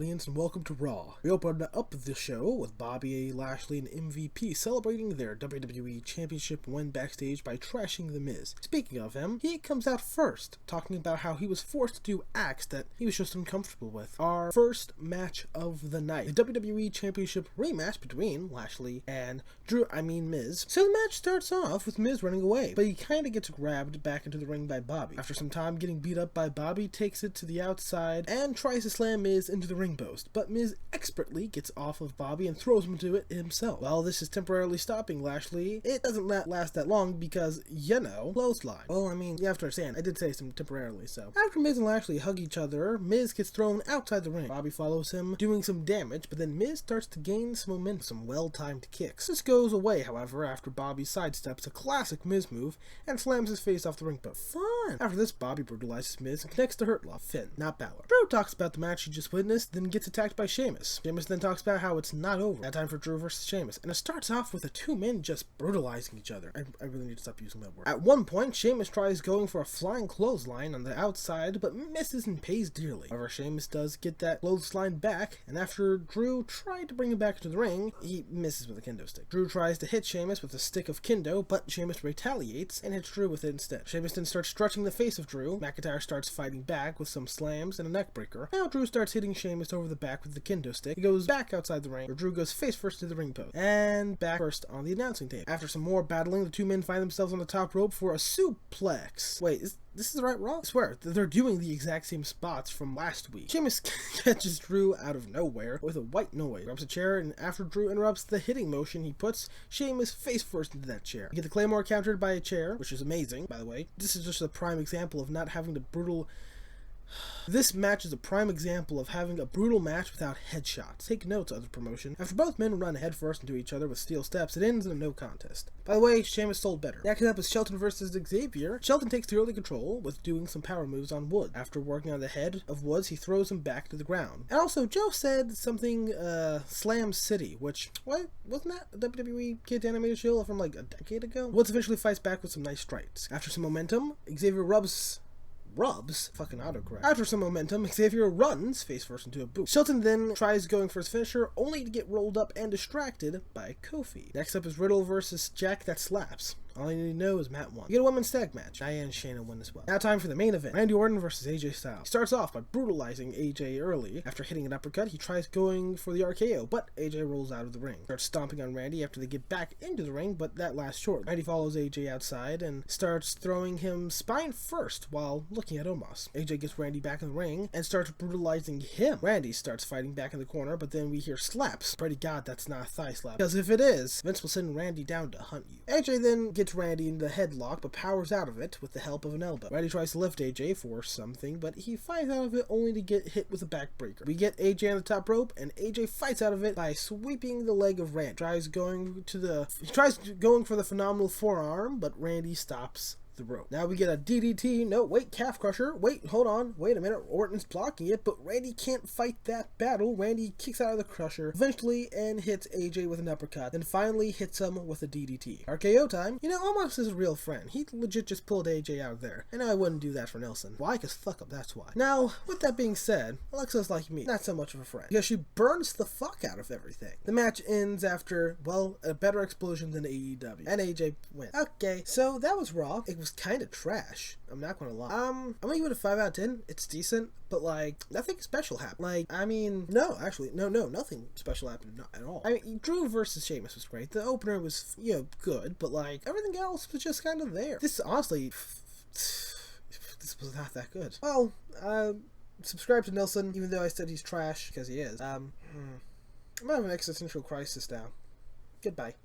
audience, and welcome to Raw. We opened up the show with Bobby Lashley and MVP celebrating their WWE Championship win backstage by trashing The Miz. Speaking of him, he comes out first, talking about how he was forced to do acts that he was just uncomfortable with. Our first match of the night, the WWE Championship rematch between Lashley and Miz. So the match starts off with Miz running away, but he kinda gets grabbed back into the ring by Bobby. After some time getting beat up by Bobby, takes it to the outside and tries to slam Miz into the ring post, but Miz expertly gets off of Bobby and throws him into it himself. While this is temporarily stopping Lashley, it doesn't last that long because, clothesline. Well, I mean, you have to understand, I did say some temporarily, so. After Miz and Lashley hug each other, Miz gets thrown outside the ring. Bobby follows him, doing some damage, but then Miz starts to gain some momentum, some well-timed kicks. This goes away, however, after Bobby sidesteps a classic Miz move and slams his face off the ring post. Fun! After this, Bobby brutalizes Miz and connects to Hurt Lock. Finn, not Balor. Drew talks about the match he just witnessed, then gets attacked by Sheamus. Sheamus then talks about how it's not over. That time for Drew versus Sheamus, and it starts off with the two men just brutalizing each other. I really need to stop using that word. At one point, Sheamus tries going for a flying clothesline on the outside, but misses and pays dearly. However, Sheamus does get that clothesline back, and after Drew tried to bring him back into the ring, he misses with a kendo stick. Drew tries to hit Sheamus with a stick of kendo, but Sheamus retaliates and hits Drew with it instead. Sheamus then starts stretching the face of Drew. McIntyre starts fighting back with some slams and a neck breaker. Now Drew starts hitting Sheamus over the back with the kendo stick. He goes back outside the ring, where Drew goes face first to the ring post, and back first on the announcing table. After some more battling, the two men find themselves on the top rope for a suplex. Wait, this is the right Raw? I swear, they're doing the exact same spots from last week. Sheamus catches Drew out of nowhere with a white noise, grabs a chair, and after Drew interrupts the hitting motion, he puts Sheamus face first into that chair. You get the Claymore countered by a chair, which is amazing, by the way. This is just a prime example of not having the brutal... This match is a prime example of having a brutal match without headshots. Take notes, other promotion. After both men run headfirst into each other with steel steps, it ends in a no contest. By the way, Sheamus sold better. Next up is Shelton versus Xavier. Shelton takes the early control with doing some power moves on Woods. After working on the head of Woods, he throws him back to the ground. And also, Joe said something, Slam City, which, what? Wasn't that a WWE Kids animated show from like a decade ago? Woods eventually fights back with some nice strikes. After some momentum, Xavier rubs, fucking autocorrect. After some momentum, Xavier runs face first into a boot. Shelton then tries going for his finisher, only to get rolled up and distracted by Kofi. Next up is Riddle versus Jack That Slaps. All I need to know is Matt won. You get a women's tag match. Nia and Shayna win as well. Now time for the main event. Randy Orton versus AJ Styles. He starts off by brutalizing AJ early. After hitting an uppercut, he tries going for the RKO, but AJ rolls out of the ring. Starts stomping on Randy after they get back into the ring, but that lasts short. Randy follows AJ outside and starts throwing him spine first while looking at Omos. AJ gets Randy back in the ring and starts brutalizing him. Randy starts fighting back in the corner, but then we hear slaps. Pray to God that's not a thigh slap, because if it is, Vince will send Randy down to hunt you. AJ then gets Randy into the headlock, but powers out of it with the help of an elbow. Randy tries to lift AJ for something, but he fights out of it only to get hit with a backbreaker. We get AJ on the top rope, and AJ fights out of it by sweeping the leg of Randy. He tries going for the phenomenal forearm, but Randy stops the rope. Now we get a DDT. No, wait, calf crusher. Wait, hold on. Wait a minute. Orton's blocking it, but Randy can't fight that battle. Randy kicks out of the crusher eventually and hits AJ with an uppercut. Then finally hits him with a DDT. RKO time. Omos is a real friend. He legit just pulled AJ out of there. And I wouldn't do that for Nelson. Why? Because fuck up, that's why. Now, with that being said, Alexa's like me. Not so much of a friend. Because she burns the fuck out of everything. The match ends after, well, a better explosion than AEW. And AJ wins. Okay, so that was Raw. It was kind of trash. I'm not gonna lie. I'm gonna give it a 5 out of 10. It's decent, but like nothing special happened. Nothing special happened, not at all. I mean, Drew versus Sheamus was great. The opener was good, but like everything else was just kind of there. This honestly, this was not that good. Well, subscribe to Nelson, even though I said he's trash because he is. I'm having an existential crisis now. Goodbye.